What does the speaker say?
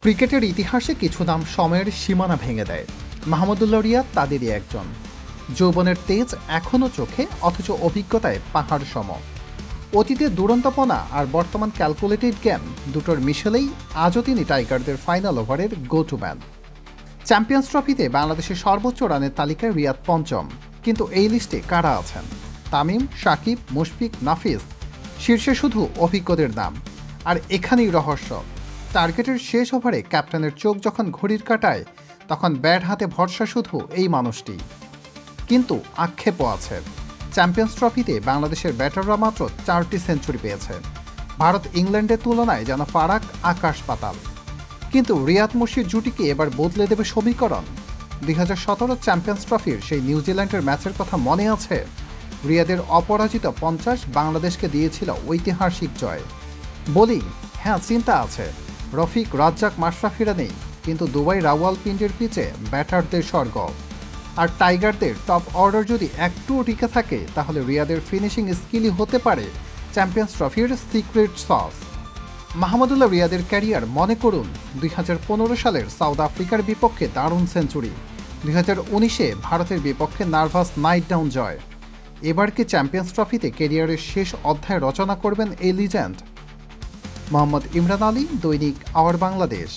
ক্রিকেটের ইতিহাসে কিছু নাম সময়ের সীমানা ভেঙে দেয়। মাহমুদুল্লাহ রিয়াদ তাদেরই একজন। যৌবনের তেজ এখনও চোখে, অথচ অভিজ্ঞতায় পাহাড় সম। অতীতের দুরন্তপনা আর বর্তমান ক্যালকুলেটেড গেম দুটোর মিশেলেই আজও তিনি টাইগারদের ফাইনাল ওভারের গো টু ম্যান। চ্যাম্পিয়ন্স ট্রফিতে বাংলাদেশের সর্বোচ্চ রানের তালিকায় রিয়াদ পঞ্চম, কিন্তু এই লিস্টে কারা আছেন? তামিম, সাকিব, মুশফিক, নাফিস, শীর্ষে শুধু অভিজ্ঞদের নাম। আর এখানেই রহস্য, টার্গেটের শেষ ওভারে ক্যাপ্টেনের চোখ যখন ঘড়ির কাঁটায়, তখন ব্যাট হাতে ভরসা শুধু এই মানুষটি। কিন্তু আক্ষেপও আছে। চ্যাম্পিয়ন্স ট্রফিতে বাংলাদেশের ব্যাটাররা মাত্র 4টি সেঞ্চুরি পেয়েছে। ভারত ইংল্যান্ডের তুলনায় যেন ফারাক আকাশ পাতাল। কিন্তু রিয়াদ মুশফিক জুটিকে এবার বদলে দেবে সমীকরণ। 2017 চ্যাম্পিয়ন্স ট্রফির সেই নিউজিল্যান্ডের ম্যাচের কথা মনে আছে? রিয়াদের অপরাজিত 50 বাংলাদেশকে দিয়েছিল ঐতিহাসিক জয়। বোলিং, হ্যাঁ চিন্তা আছে। রফিক, রাজ্জাক, মাশরাফিরা নেই, কিন্তু দুবাই রাওয়ালপিন্ডির পিচে ব্যাটারদের স্বর্গ। আর টাইগারদের টপ অর্ডার যদি একটুও টিকে থাকে, তাহলে রিয়াদের ফিনিশিং স্কিলই হতে পারে চ্যাম্পিয়ন্স ট্রফির সিক্রেট সস। মাহমুদুল্লাহ রিয়াদের ক্যারিয়ার মনে করুন, 2015 সালের সাউথ আফ্রিকার বিপক্ষে দারুণ সেঞ্চুরি, 2019-এ ভারতের বিপক্ষে নার্ভাস নাইট ডাউন জয়। এবার কি চ্যাম্পিয়ন্স ট্রফিতে ক্যারিয়ারের শেষ অধ্যায় রচনা করবেন এই লিজেন্ড? মোহাম্মদ ইমরান আলী, দৈনিক আওয়ার বাংলাদেশ।